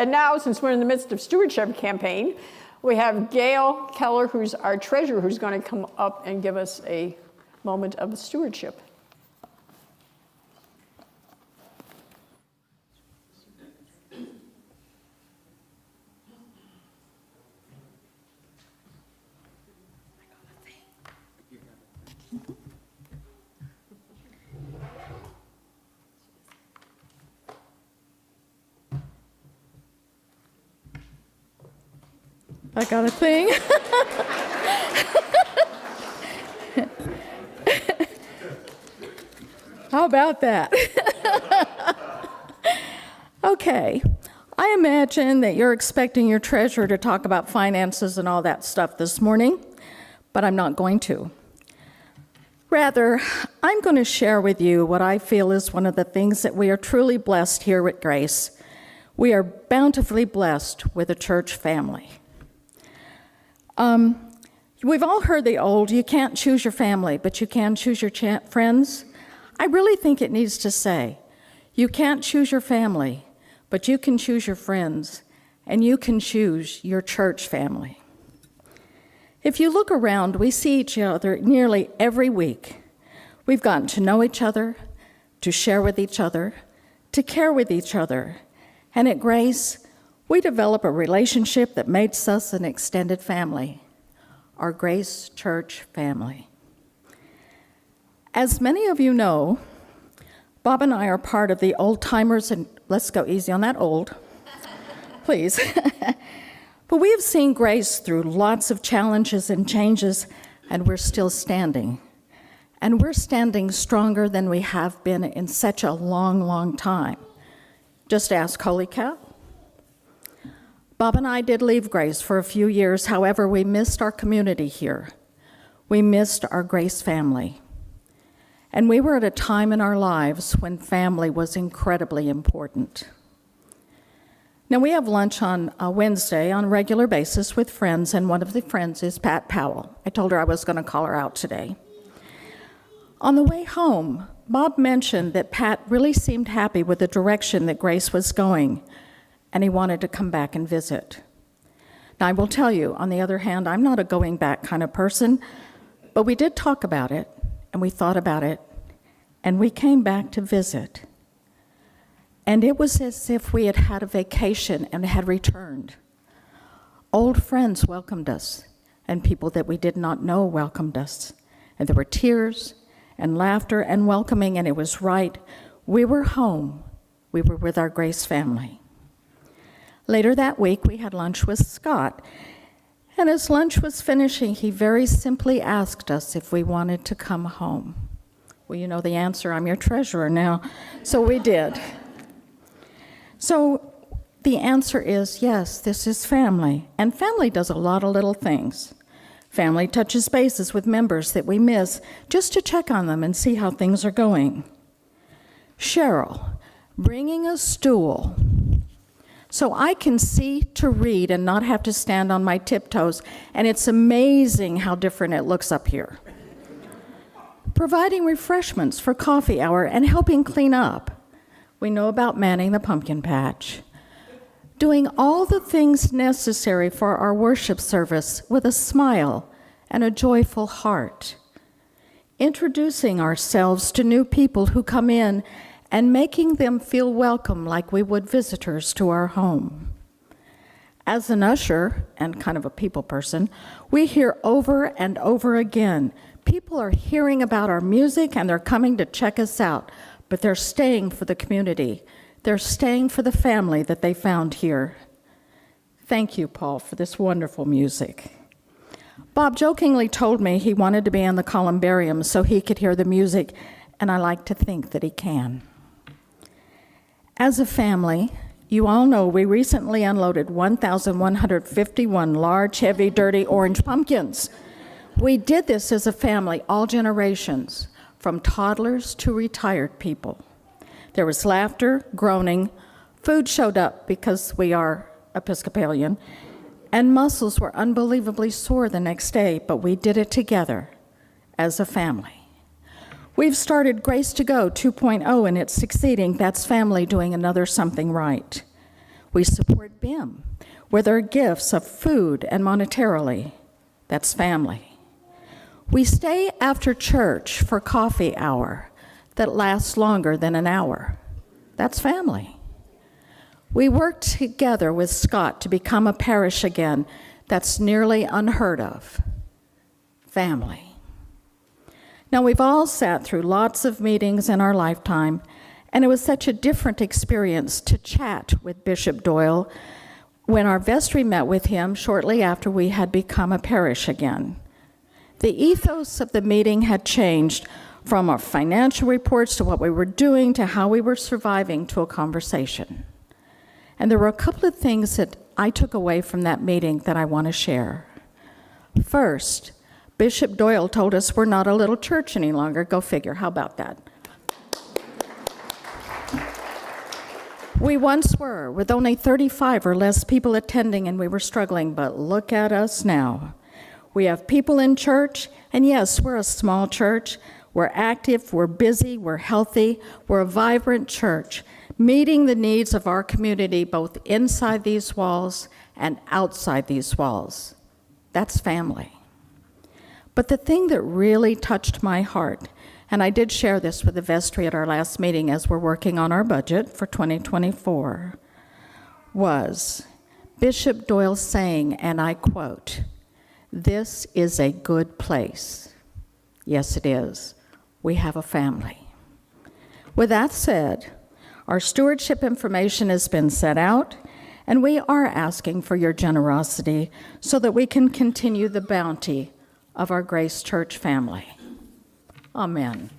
And now, since we're in the midst of Stewardship campaign, we have Gail Keller, who's our treasurer, who's going to come up and give us a moment of stewardship. I got a thing. How about that? Okay. I imagine that you're expecting your treasurer to talk about finances and all that stuff this morning, but I'm not going to. Rather, I'm going to share with you what I feel is one of the things that we are truly blessed here at Grace. We are bountifully blessed with a church family. We've all heard the old, you can't choose your family, but you can choose your friends. I really think it needs to say, you can't choose your family, but you can choose your friends, and you can choose your church family. If you look around, we see each other nearly every week. We've gotten to know each other, to share with each other, to care with each other, and at Grace, we develop a relationship that makes us an extended family, our Grace Church family. As many of you know, Bob and I are part of the old timers, and let's go easy on that old, please. But we have seen Grace through lots of challenges and changes, and we're still standing. And we're standing stronger than we have been in such a long, long time. Just ask Holy Cow. Bob and I did leave Grace for a few years. However, we missed our community here. We missed our Grace family. And we were at a time in our lives when family was incredibly important. Now, we have lunch on a Wednesday on a regular basis with friends, and one of the friends is Pat Powell. I told her I was going to call her out today. On the way home, Bob mentioned that Pat really seemed happy with the direction that Grace was going, and he wanted to come back and visit. Now, I will tell you, on the other hand, I'm not a going back kind of person, but we did talk about it, and we thought about it, and we came back to visit. And it was as if we had had a vacation and had returned. Old friends welcomed us, and people that we did not know welcomed us. And there were tears and laughter and welcoming, and it was right. We were home. We were with our Grace family. Later that week, we had lunch with Scott. And as lunch was finishing, he very simply asked us if we wanted to come home. Well, you know the answer. I'm your treasurer now. So we did. So the answer is yes, this is family. And family does a lot of little things. Family touches bases with members that we miss just to check on them and see how things are going. Cheryl, bringing a stool so I can see to read and not have to stand on my tiptoes. And it's amazing how different it looks up here. Providing refreshments for coffee hour and helping clean up. We know about manning the pumpkin patch. Doing all the things necessary for our worship service with a smile and a joyful heart. Introducing ourselves to new people who come in and making them feel welcome like we would visitors to our home. As an usher and kind of a people person, we hear over and over again, people are hearing about our music and they're coming to check us out, but they're staying for the community. They're staying for the family that they found here. Thank you, Paul, for this wonderful music. Bob jokingly told me he wanted to be in the columbarium so he could hear the music, and I like to think that he can. As a family, you all know we recently unloaded 1,151 large, heavy, dirty orange pumpkins. We did this as a family, all generations, from toddlers to retired people. There was laughter, groaning, food showed up because we are Episcopalian, and muscles were unbelievably sore the next day, but we did it together as a family. We've started Grace to Go 2.0, and it's succeeding. That's family doing another something right. We support BIM with our gifts of food and monetarily. That's family. We stay after church for coffee hour that lasts longer than an hour. That's family. We work together with Scott to become a parish again. That's nearly unheard of. Family. Now, we've all sat through lots of meetings in our lifetime, and it was such a different experience to chat with Bishop Doyle when our vestry met with him shortly after we had become a parish again. The ethos of the meeting had changed from our financial reports to what we were doing to how we were surviving to a conversation. And there were a couple of things that I took away from that meeting that I want to share. First, Bishop Doyle told us we're not a little church any longer. Go figure. How about that? We once were, with only 35 or less people attending, and we were struggling, but look at us now. We have people in church, and yes, we're a small church. We're active, we're busy, we're healthy, we're a vibrant church, meeting the needs of our community both inside these walls and outside these walls. That's family. But the thing that really touched my heart, and I did share this with the vestry at our last meeting as we're working on our budget for 2024, was Bishop Doyle saying, and I quote, "This is a good place." Yes, it is. We have a family. With that said, our stewardship information has been set out, and we are asking for your generosity so that we can continue the bounty of our Grace Church family. Amen.